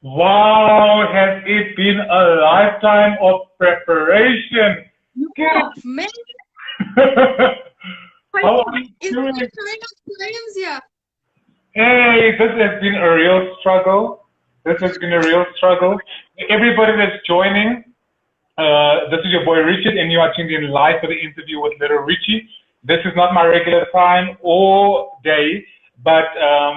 Wow, has it been a lifetime of preparation? Good. Oh, man, How are you is doing? there showing up flames here? Hey, this has been a real struggle. This has been a real struggle. Everybody that's joining, this is your boy Richard, and you are tuned in live for the interview with Little Richie. This is not my regular time or day, but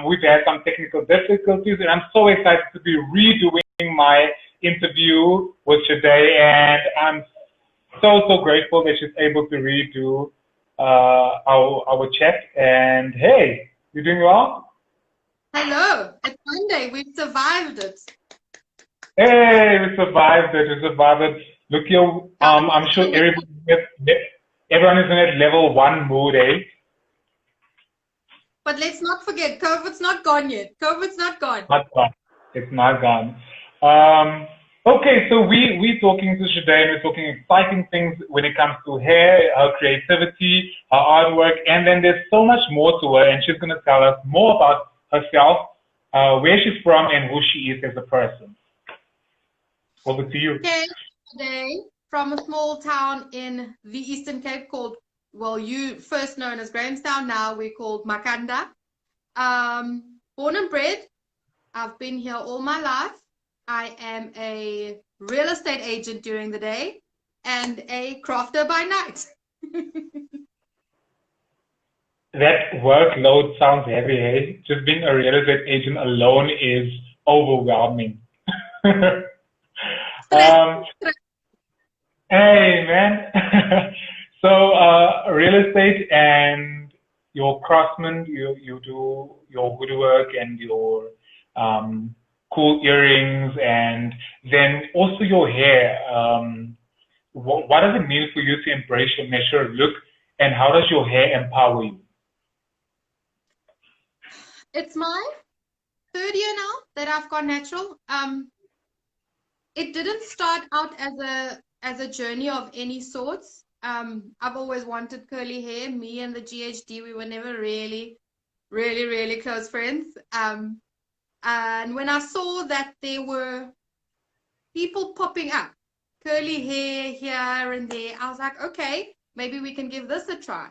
we've had some technical difficulties, and I'm so excited to be redoing my interview with Chade, and I'm so grateful that she's able to redo our chat. And hey, you doing well? Hello, it's Monday. We've survived it. Hey, we survived it. We survived it. Look, here, I'm sure everyone is in at level one mood, eh? But let's not forget, COVID's not gone yet. COVID's not gone. Not gone. It's not gone. Um, okay, so we talking to Shade, and we're talking exciting things when it comes to hair, her creativity, her artwork, and then there's so much more to her, and she's going to tell us more about herself, where she's from, and who she is as a person. Over to you. Okay, today from a small town in the Eastern Cape called, well, you first known as Grahamstown, now we're called Makanda. Born and bred, I've been here all my life. I am a real estate agent during the day and a crafter by night. That workload sounds heavy, hey? Just being a real estate agent alone is overwhelming. Stress, um, stress. hey, man. So, real estate and your craftsman, you do your woodwork and your cool earrings, and then also your hair. What does it mean for you to embrace your natural look, and how does your hair empower you? It's my third year now that I've gone natural. It didn't start out as a journey of any sorts. I've always wanted curly hair. Me and the GHD, we were never really close friends. And when I saw that there were people popping up, curly hair here and there, I was like, okay, maybe we can give this a try.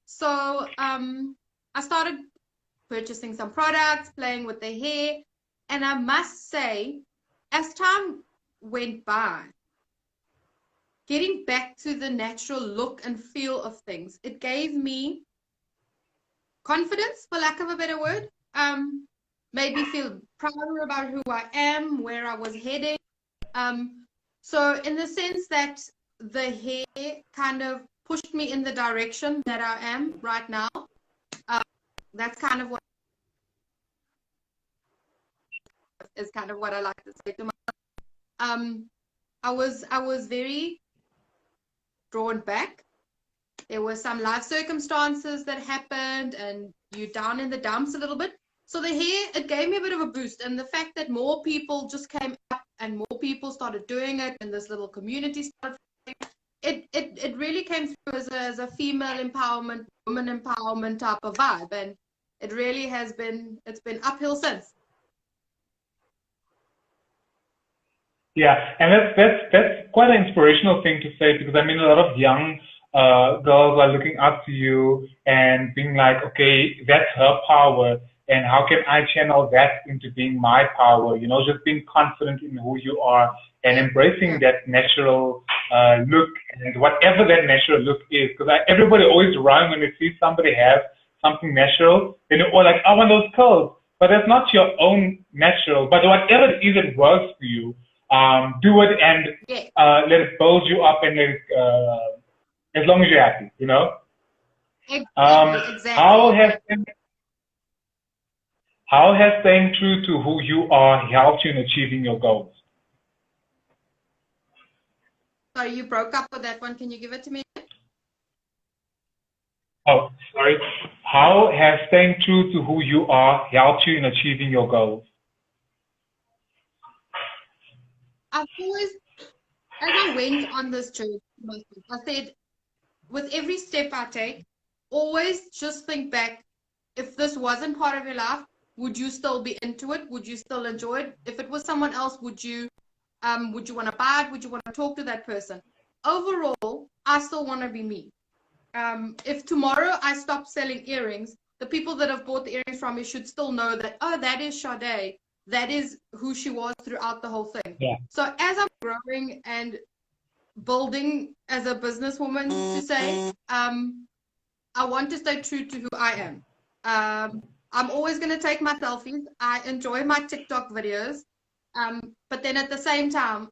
So I started purchasing some products, playing with the hair, and I must say, as time went by, getting back to the natural look and feel of things, it gave me confidence, for lack of a better word. Made me feel prouder about who I am, where I was heading. So in the sense that the hair kind of pushed me in the direction that I am right now. That's kind of what is kind of what I like to say to myself. I was very drawn back. There were some life circumstances that happened, and you down in the dumps a little bit. So the hair, it gave me a bit of a boost, and the fact that more people just came up and more people started doing it, and this little community started. It really came through as a female empowerment, woman empowerment type of vibe, and it really has been, it's been uphill since. Yeah, and that's quite an inspirational thing to say, because I mean a lot of young girls are looking up to you and being like, okay, that's her power, and how can I channel that into being my power? You know, just being confident in who you are and embracing that natural look, and whatever that natural look is. Because everybody always run when they see somebody have something natural, then you're all like, I want those curls. But that's not your own natural. But whatever it is that works for you, do it, and Yeah, let it build you up, and let it, as long as you're happy, you know. Um, exactly. how has how has staying true to who you are helped you in achieving your goals? Sorry, you broke up with that one. Can you give it to me? Oh, sorry. How has staying true to who you are helped you in achieving your goals? I've always, as I went on this journey, I said, with every step I take, always just think back, if this wasn't part of your life, would you still be into it? Would you still enjoy it? If it was someone else, would you want to buy it? Would you want to talk to that person? Overall, I still want to be me. If tomorrow I stop selling earrings, the people that have bought the earrings from me should still know that, oh, that is Chade. That is who she was throughout the whole thing. Yeah. So as I'm growing and building as a businesswoman, to say, I want to stay true to who I am. I'm always going to take my selfies. I enjoy my TikTok videos. But then at the same time,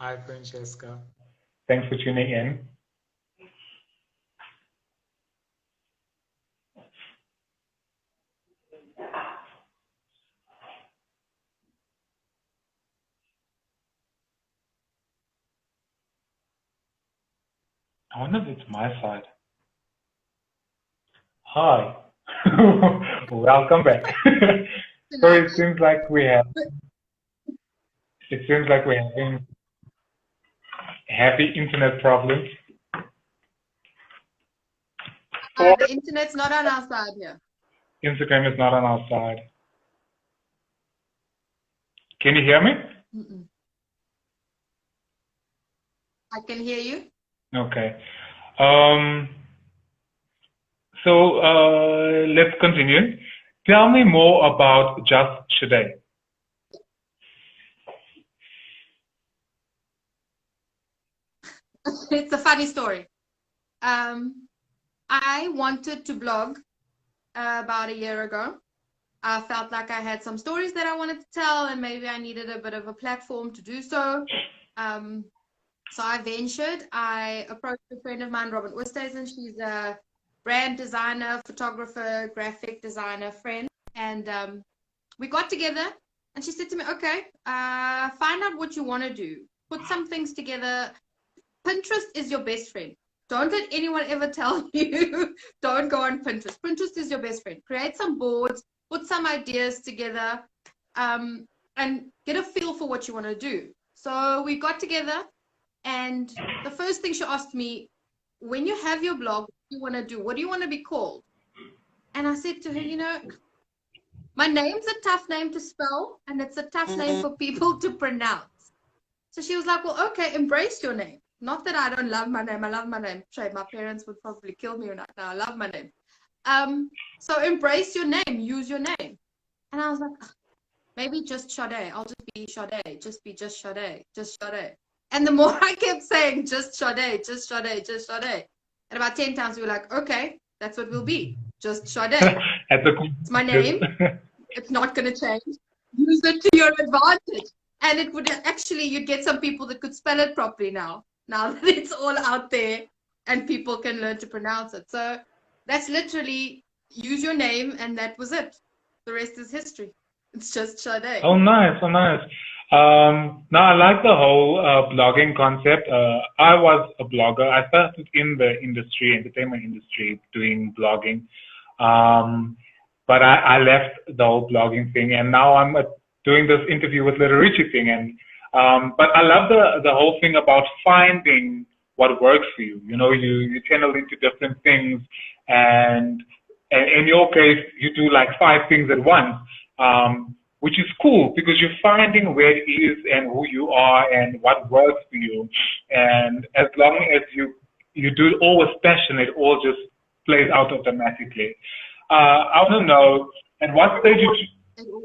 Hi, Francesca. Thanks for tuning in. I wonder if it's my side. Hi. Welcome back. So it seems like we're having heavy internet problems. the internet's not on our side here. Instagram is not on our side. Can you hear me? Mm-mm. I can hear you. Okay. So let's continue. Tell me more about Just Chade. It's a funny story. I wanted to blog about a year ago. I felt like I had some stories that I wanted to tell, and maybe I needed a bit of a platform to do so. So I ventured. I approached a friend of mine, Robin Oosthuizen. She's a brand designer, photographer, graphic designer friend. And we got together, and she said to me, okay, find out what you want to do. Put some things together. Pinterest is your best friend. Don't let anyone ever tell you, don't go on Pinterest. Pinterest is your best friend. Create some boards, put some ideas together, and get a feel for what you want to do. So we got together, and the first thing she asked me, when you have your blog, what do you want to do? What do you want to be called? And I said to her, my name's a tough name to spell, and it's a tough name for people to pronounce. So she was like, well, okay, embrace your name. Not that I don't love my name. I love my name. My parents would probably kill me right now. I love my name. So embrace your name. Use your name. And I was like, maybe just Chade. I'll just be Chade. Just Chade. Just Chade. And the more I kept saying, just Chade, just Chade, just Chade. And about 10 times we were like, okay, that's what we'll be. Just Chade. It's my name. It's not going to change. Use it to your advantage. And it would actually, you'd get some people that could spell it properly now that it's all out there and people can learn to pronounce it. So that's literally use your name, and that was it. The rest is history. It's just Chade. Oh, nice. Oh, nice. Now I like the whole blogging concept. I was a blogger. I started in the industry, entertainment industry, doing blogging. But I left the whole blogging thing, and now I'm doing this interview with Little Richie thing. And but I love the whole thing about finding what works for you. You channel into different things, and in your case, you do like five things at once, which is cool because you're finding where it is and who you are and what works for you. And as long as you do it all with passion, it all just plays out automatically. I want to know at what stage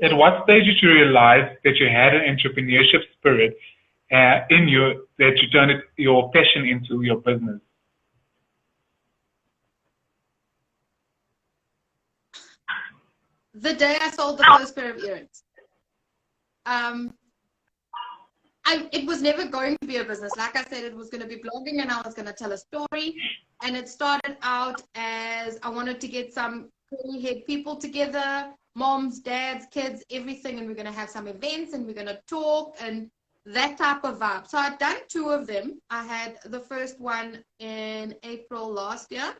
at what stage did you realize that you had an entrepreneurship spirit in you that you turned your passion into your business? The day I sold the first pair of earrings. It was never going to be a business. Like I said, it was going to be blogging and I was going to tell a story. And it started out as I wanted to get some curly haired people together, moms, dads, kids, everything. And we're going to have some events and we're going to talk and that type of vibe. So I'd done two of them. I had the first one in April last year.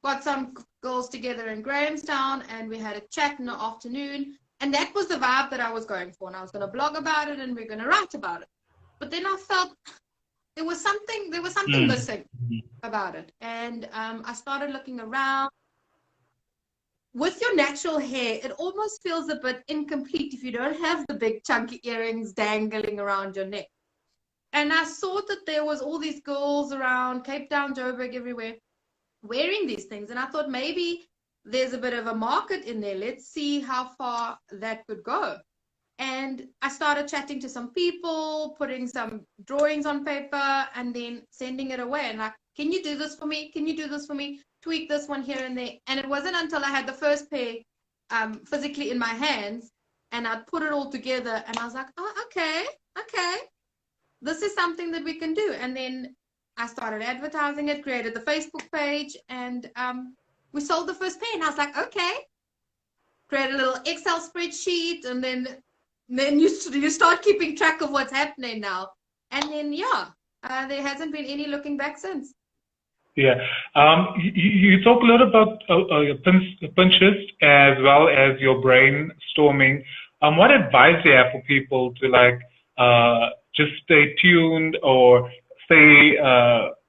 Got some girls together in Grahamstown and we had a chat in the afternoon. And that was the vibe that I was going for. And I was going to blog about it and we're going to write about it. But then I felt there was something missing about it. And I started looking around. With your natural hair, it almost feels a bit incomplete if you don't have the big chunky earrings dangling around your neck. And I saw that there was all these girls around Cape Town, Joburg, everywhere wearing these things. And I thought maybe there's a bit of a market in there. Let's see how far that could go. And I started chatting to some people, putting some drawings on paper, and then sending it away. And like, can you do this for me? Can you do this for me? Tweak this one here and there. And it wasn't until I had the first pair physically in my hands, and I'd put it all together, and I was like, oh, okay. This is something that we can do. And then I started advertising it, created the Facebook page, and we sold the first pair. And I was like, okay. Create a little Excel spreadsheet, and then you start keeping track of what's happening now. And then, there hasn't been any looking back since. Yeah. You talk a lot about your Pinterest as well as your brainstorming. What advice do you have for people to just stay tuned or stay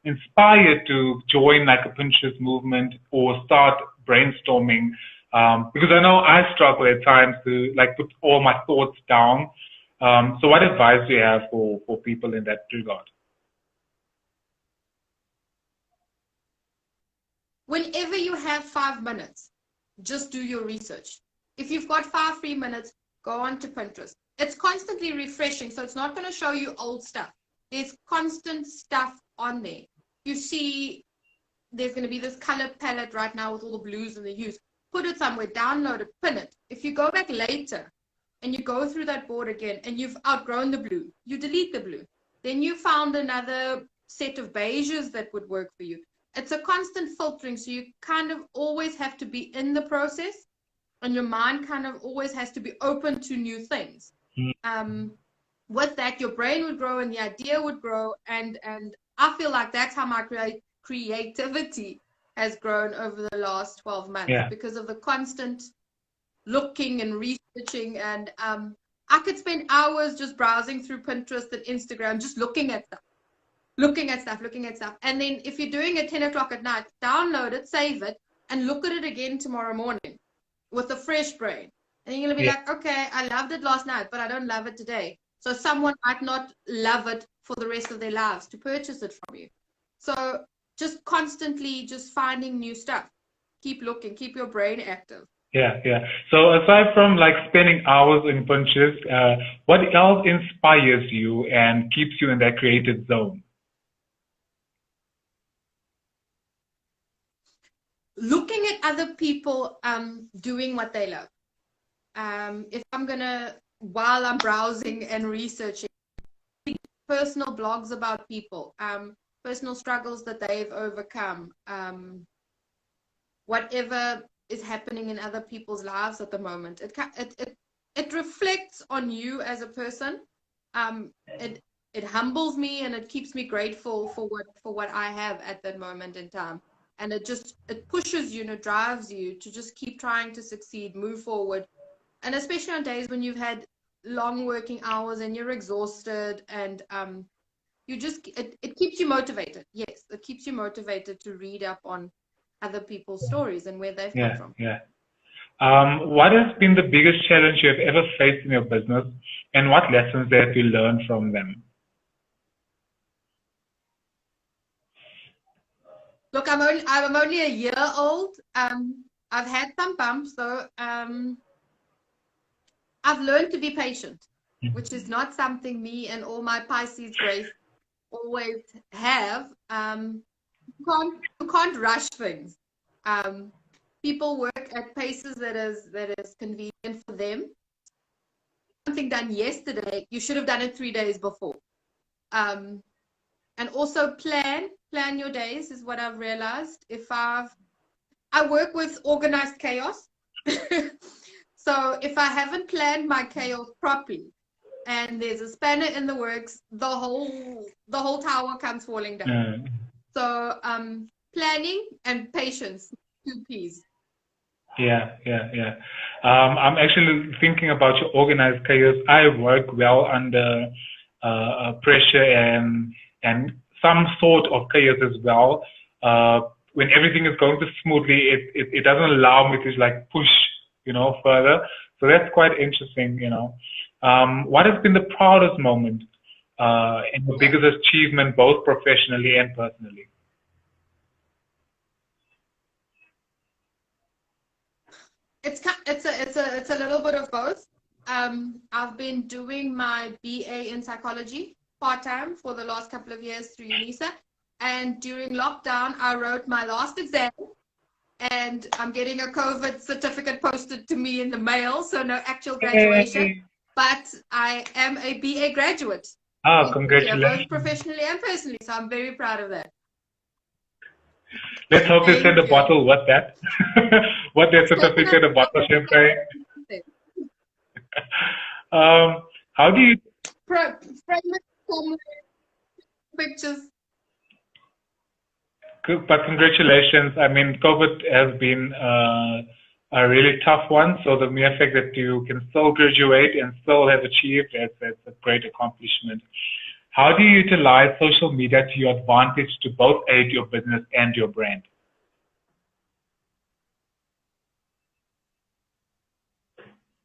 inspired to join like a Pinterest movement or start brainstorming? Because I know I struggle at times to like put all my thoughts down. So what advice do you have for people in that regard? Whenever you have 5 minutes, just do your research. If you've got 5 free minutes, go on to Pinterest. It's constantly refreshing, so it's not going to show you old stuff. There's constant stuff on there. You see, there's going to be this color palette right now with all the blues and the hues. Put it somewhere, download it, pin it. If you go back later and you go through that board again and you've outgrown the blue, you delete the blue. Then you found another set of beiges that would work for you. It's a constant filtering, so you kind of always have to be in the process and your mind kind of always has to be open to new things. With that, your brain would grow and the idea would grow. And I feel like that's how my creativity has grown over the last 12 months because of the constant looking and researching. And I could spend hours just browsing through Pinterest and Instagram, just looking at stuff. And then if you're doing it 10 o'clock at night, download it, save it, and look at it again tomorrow morning with a fresh brain. And you're going to be like, okay, I loved it last night, but I don't love it today. So someone might not love it for the rest of their lives to purchase it from you. So just constantly just finding new stuff. Keep looking, keep your brain active. Yeah. So aside from like spending hours in Pinterest, what else inspires you and keeps you in that creative zone? Looking at other people doing what they love. If I'm while I'm browsing and researching, personal blogs about people, personal struggles that they've overcome, whatever is happening in other people's lives at the moment. It reflects on you as a person. It humbles me and it keeps me grateful for what I have at that moment in time. And it pushes you and it drives you to just keep trying to succeed, move forward. And especially on days when you've had long working hours and you're exhausted and it keeps you motivated. Yes, it keeps you motivated to read up on other people's stories and where they've come Yeah, from. yeah. What has been the biggest challenge you have ever faced in your business, and what lessons have you learned from them? Look, I'm only a year old. I've had some bumps though. I've learned to be patient, which is not something me and all my Pisces grace always have. You can't rush things. People work at paces that is convenient for them. Something done yesterday, you should have done it 3 days before. And also plan your days is what I've realized. I work with organized chaos. So if I haven't planned my chaos properly and there's a spanner in the works, the whole tower comes falling down. Mm. So planning and patience, 2 P's. Yeah, yeah, yeah. I'm actually thinking about your organized chaos. I work well under pressure and some sort of chaos as well. When everything is going too smoothly, it doesn't allow me to like push, further. So that's quite interesting, What has been the proudest moment and the biggest achievement, both professionally and personally? It's a little bit of both. I've been doing my BA in psychology part-time for the last couple of years through UNISA. And during lockdown, I wrote my last exam, and I'm getting a COVID certificate posted to me in the mail, so no actual graduation. Yay. But I am a BA graduate. Oh, Yeah, congratulations. both professionally and personally, so I'm very proud of that. Let's hope they send a Thank you. bottle with that. What that certificate, a bottle of champagne. How do you, Frame it somewhere, pictures. but congratulations. I mean, COVID has been a really tough one. So the mere fact that you can still graduate and still have achieved, that's a great accomplishment. How do you utilize social media to your advantage to both aid your business and your brand?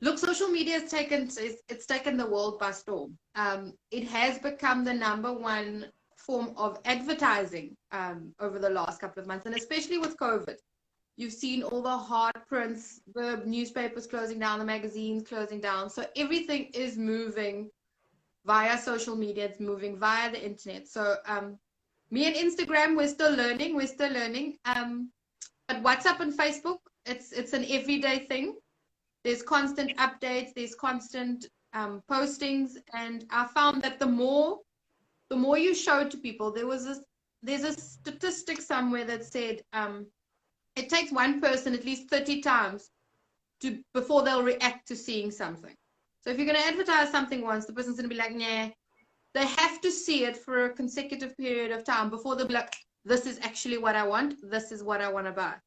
Look, social media has taken the world by storm. It has become the #1 form of advertising over the last couple of months, and especially with COVID. You've seen all the hard prints, the newspapers closing down, the magazines closing down. So everything is moving via social media. It's moving via the internet. So me and Instagram, we're still learning. But WhatsApp and Facebook, it's an everyday thing. There's constant updates, there's constant postings, and I found that the more you show to people, there's a statistic somewhere that said it takes one person at least 30 times before they'll react to seeing something. So if you're going to advertise something once, the person's going to be like, nah. They have to see it for a consecutive period of time before they'll be like, this is actually what I want, this is what I want to buy.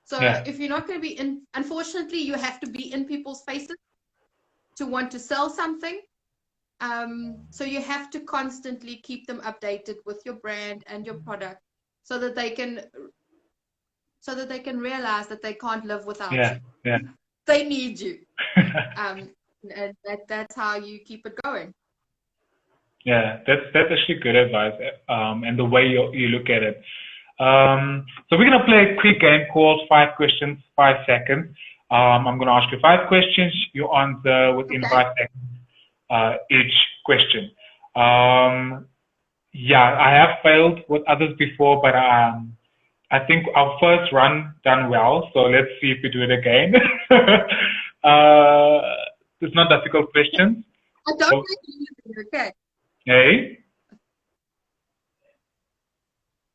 So if you're not going to be unfortunately, you have to be in people's faces to want to sell something. So you have to constantly keep them updated with your brand and your product so that they can realize that they can't live without you. Yeah. They need you. And that's how you keep it going. Yeah, that's actually good advice, and the way you look at it. So we're gonna play a quick game called 5 questions, 5 seconds. I'm gonna ask you 5 questions. You answer within 5 seconds each question. Yeah, I have failed with others before, but I think our first run done well. So let's see if we do it again. It's not difficult questions. I don't like losing, okay? Hey?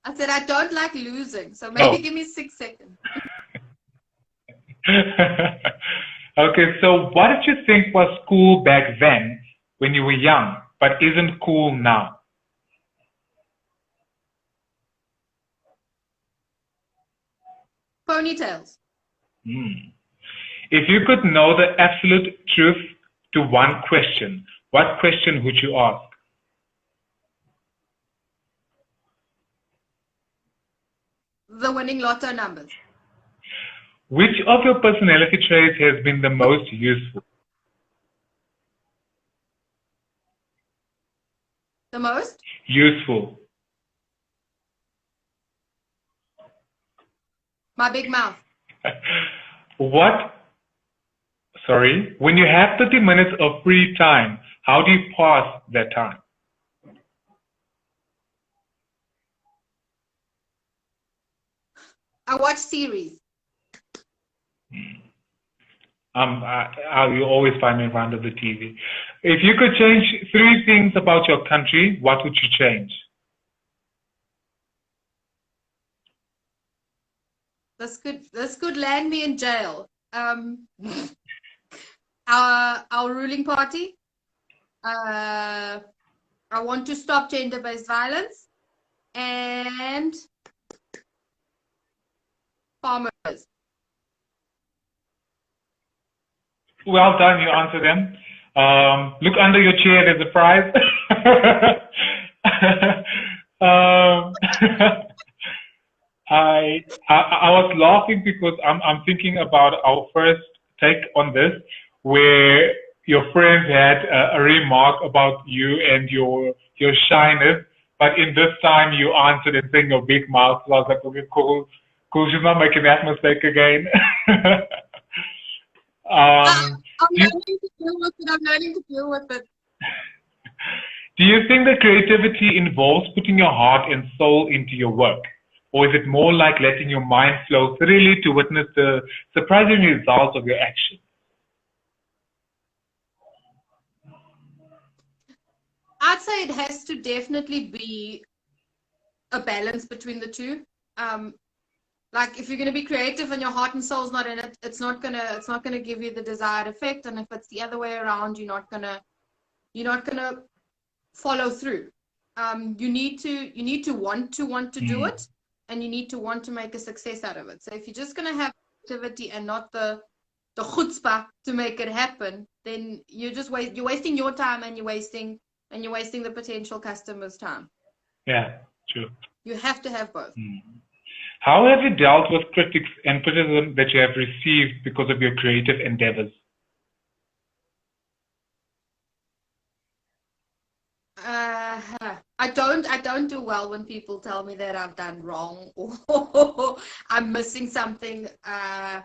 I said I don't like losing, so maybe give me 6 seconds. Okay, so what did you think was cool back then when you were young, but isn't cool now? Ponytails. If you could know the absolute truth to one question, what question would you ask? the winning lotto numbers. Which of your personality traits has been the most useful? The most? Useful. My big mouth. What? Sorry. When you have 30 minutes of free time, how do you pass that time? I watch series. You always find me in front of the TV. If you could change three things about your country, what would you change? This could land me in jail. Our ruling party. I want to stop gender-based violence and farmers. Well done, you answer them. Look under your chair, there's a prize. um, I was laughing because I'm thinking about our first take on this, where your friends had a remark about you and your shyness, but in this time you answered and saying your big mouth. So I was like, okay, cool, cool. She's not making that mistake again. I'm do you, learning to deal with it. I'm learning to deal with it. do you think that creativity involves putting your heart and soul into your work? Or is it more like letting your mind flow freely to witness the surprising results of your action? I'd say it has to definitely be a balance between the two. Like if you're going to be creative and your heart and soul's not in it, it's not gonna give you the desired effect. And if it's the other way around, you're not gonna follow through. You need to want to do it, and you need to want to make a success out of it. So if you're just gonna have activity and not the chutzpah to make it happen, then you're wasting your time, and you're wasting the potential customer's time. Yeah, true. You have to have both. How have you dealt with critics and criticism that you have received because of your creative endeavors? I don't do well when people tell me that I've done wrong or I'm missing something. I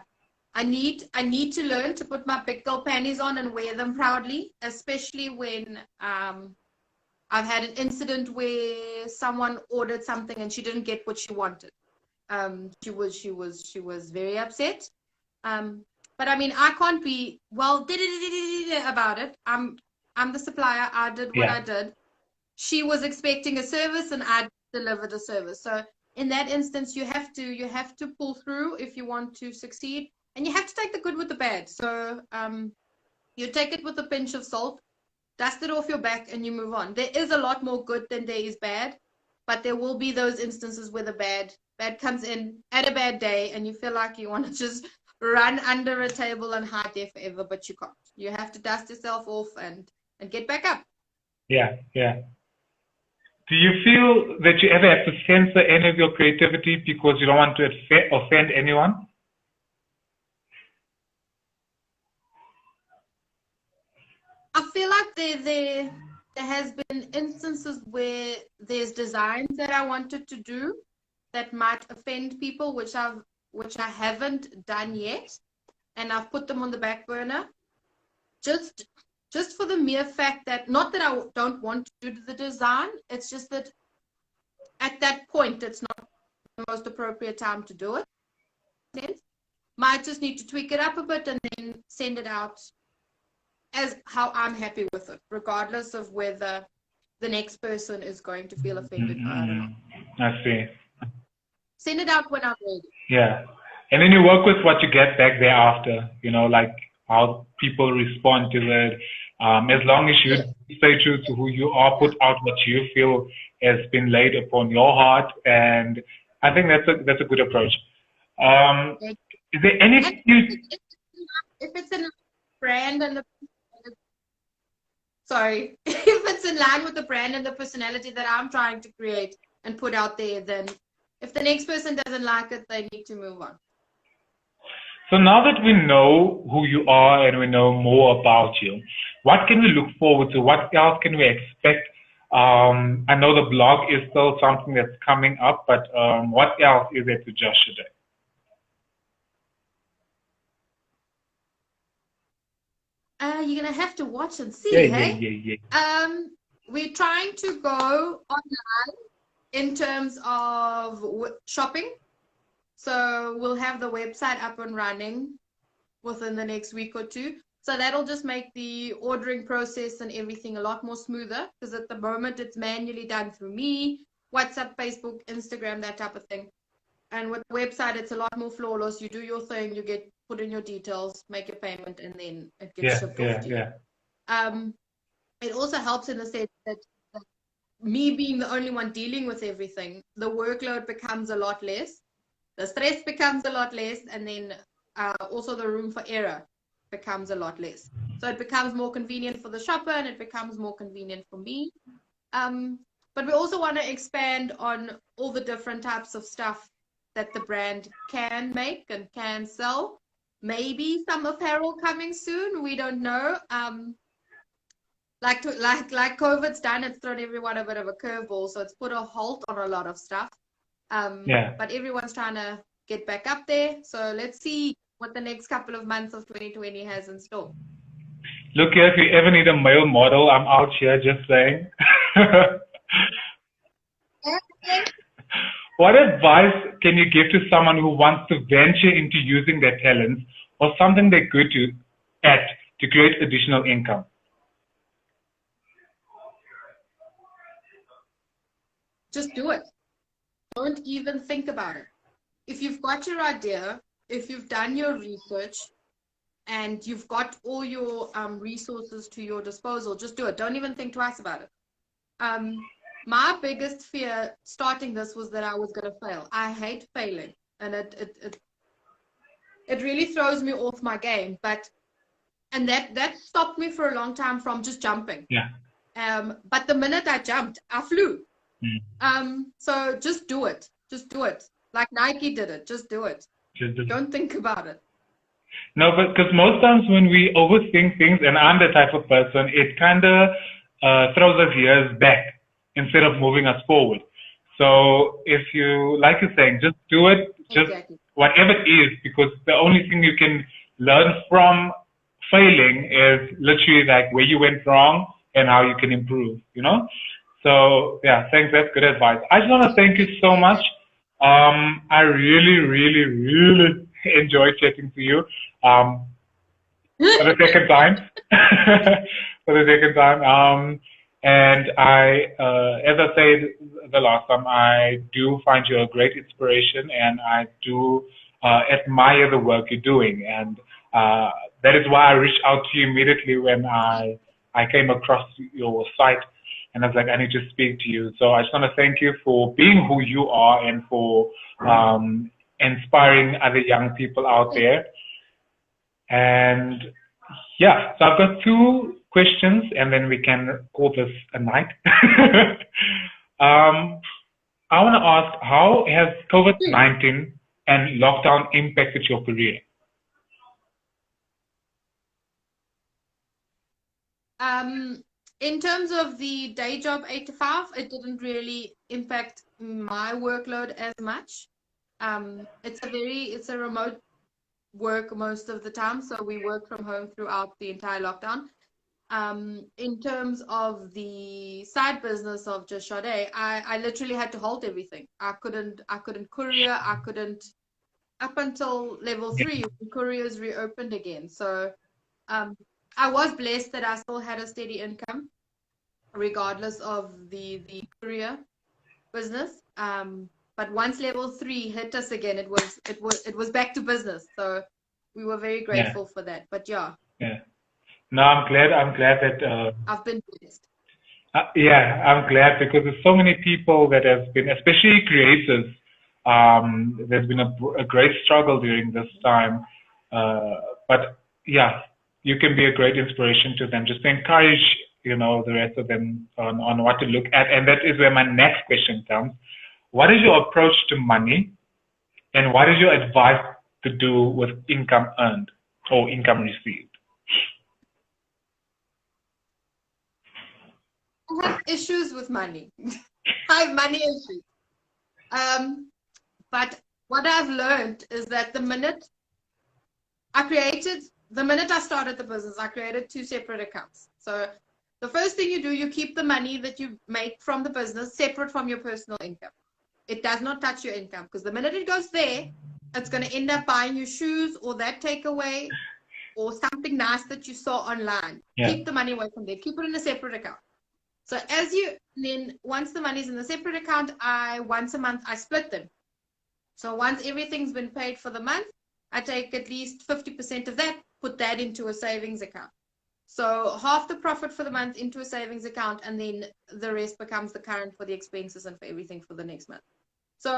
need to learn to put my big girl panties on and wear them proudly, especially when I've had an incident where someone ordered something and she didn't get what she wanted. She was very upset. But I mean, I can't be about it. I'm the supplier. I did what I did. She was expecting a service and I delivered a service. So in that instance, you have to pull through if you want to succeed, and you have to take the good with the bad. So you take it with a pinch of salt, dust it off your back, and you move on. There is a lot more good than there is bad, but there will be those instances where the bad comes in at a bad day, and you feel like you want to just run under a table and hide there forever, but you can't. You have to dust yourself off and get back up. Yeah. Do you feel that you ever have to censor any of your creativity because you don't want to offend anyone? I feel like there has been instances where there's designs that I wanted to do that might offend people, which I haven't done yet, and I've put them on the back burner. Just for the mere fact that, not that I don't want to do the design, it's just that at that point it's not the most appropriate time to do it. Might just need to tweak it up a bit and then send it out as how I'm happy with it, regardless of whether the next person is going to feel offended by it or not. I see. Send it out when I'm ready. Yeah. And then you work with what you get back thereafter, like how people respond to it. As long as you stay true to who you are, put out what you feel has been laid upon your heart, and I think that's a good approach. Is there any? If it's in brand and if it's in line with the brand and the personality that I'm trying to create and put out there, then If the next person doesn't like it, they need to move on. So now that we know who you are and we know more about you, what can we look forward to? What else can we expect? I know the blog is still something that's coming up, but what else is there to Just Chade? You're gonna have to watch and Yeah, see, yeah, hey? yeah, yeah. We're trying to go online in terms of shopping. So we'll have the website up and running within the next week or two. So that'll just make the ordering process and everything a lot more smoother, because at the moment it's manually done through me, WhatsApp, Facebook, Instagram, that type of thing. And with the website, it's a lot more flawless. You do your thing, you get put in your details, make your payment, and then it gets Yeah, shipped yeah, off to you. yeah. It also helps in the sense that me being the only one dealing with everything, the workload becomes a lot less, the stress becomes a lot less, and then also the room for error becomes a lot less. So it becomes more convenient for the shopper and it becomes more convenient for me. But we also want to expand on all the different types of stuff that the brand can make and can sell. Maybe some apparel coming soon. We don't know. Like COVID's done, it's thrown everyone a bit of a curveball, so it's put a halt on a lot of stuff. Yeah. But everyone's trying to get back up there. So let's see what the next couple of months of 2020 has in store. Look here, if you ever need a male model, I'm out here just saying. What advice can you give to someone who wants to venture into using their talents or something they're good at to create additional income? Just do it. Don't even think about it. If you've got your idea, if you've done your research, and you've got all your resources to your disposal, just do it. Don't even think twice about it. My biggest fear starting this was that I was going to fail. I hate failing, and it really throws me off my game. And that stopped me for a long time from just jumping. Yeah. But the minute I jumped, I flew. Mm. So just do it. Just do it. Like Nike did it. Just do it. Don't think about it. No, but because most times when we overthink things, and I'm the type of person, it kind of throws us years back instead of moving us forward. So if you, like you're saying, just do it, just Exactly. whatever it is, because the only thing you can learn from failing is literally like where you went wrong and how you can improve, you know? So yeah, thanks, that's good advice. I just want to thank you so much. I really, really, really enjoyed chatting to you. For the second time. For the second time. And as I said the last time, I do find you a great inspiration, and I do admire the work you're doing. And that is why I reached out to you immediately when I came across your site, and I was like, I need to speak to you. So I just want to thank you for being who you are and for inspiring other young people out there. And yeah, so I've got two questions, and then we can call this a night. I want to ask, how has COVID-19 and lockdown impacted your career? In terms of the day job 8 to 5, it didn't really impact my workload as much. It's a remote work most of the time, so we work from home throughout the entire lockdown. In terms of the side business of Just Chade, I literally had to halt everything. I couldn't courier, I couldn't up until level 3 when couriers reopened again. So I was blessed that I still had a steady income regardless of the courier business. But once level 3 hit us again, it was back to business. So we were very grateful for that. But yeah. Yeah. No, I'm glad that I've been blessed. Yeah, I'm glad, because there's so many people that have been, especially creators. There's been a great struggle during this time, but yeah, you can be a great inspiration to them. Just encourage, the rest of them on what to look at, and that is where my next question comes. what is your approach to money, and what is your advice to do with income earned or income received? I have issues with money. I have money issues. But what I've learned is that the minute I started the business, I created 2 separate accounts. So the first thing you do, you keep the money that you make from the business separate from your personal income. It does not touch your income, because the minute it goes there, it's going to end up buying you shoes or that takeaway or something nice that you saw online. Yeah. Keep the money away from there. Keep it in a separate account. So then once the money's in the separate account, once a month, I split them. So once everything's been paid for the month, I take at least 50% of that, put that into a savings account. So half the profit for the month into a savings account, and then the rest becomes the current for the expenses and for everything for the next month. So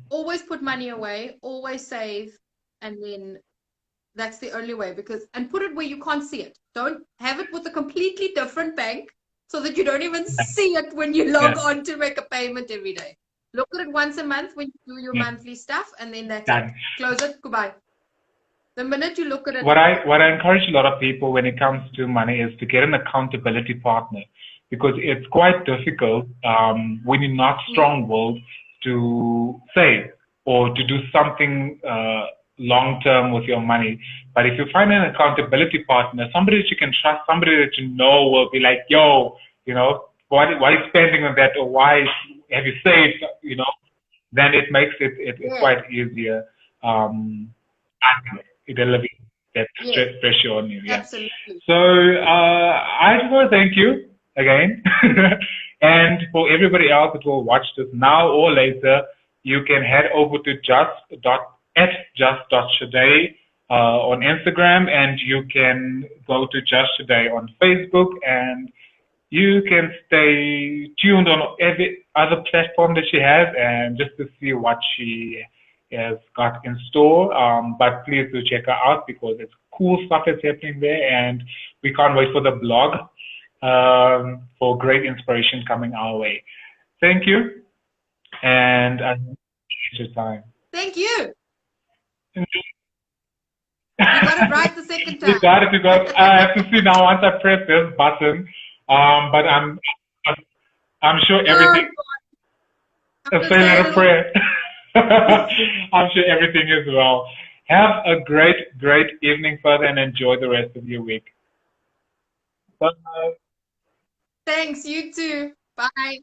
always put money away, always save, and then that's the only way. And put it where you can't see it. Don't have it with a completely different bank so that you don't even see it when you log on to make a payment every day. Look at it once a month when you do your monthly stuff, and then that's it. Close it, goodbye. The minute you look at it. What I encourage a lot of people when it comes to money is to get an accountability partner, because it's quite difficult when you're not strong-willed to save or to do something long-term with your money. But if you find an accountability partner, somebody that you can trust, somebody that you know will be like, yo, why are you spending on that, or why have you saved, then it makes it quite easier. It alleviates that pressure on you. Yeah. Absolutely. So I just want to thank you again. And for everybody else that will watch this now or later, you can head over to just.chade on Instagram, and you can go to Just Chade on Facebook, and you can stay tuned on every other platform that she has, and just to see what she has got in store. But please do check her out, because it's cool stuff that's happening there, and we can't wait for the blog for great inspiration coming our way. Thank you, and I appreciate your time. Thank you. You got it right the second time. You got it. I have to see now once I press this button. But I'm sure everything. Say a little prayer. I'm sure everything is well. Have a great evening further, and enjoy the rest of your week. Bye. Thanks. You too. Bye.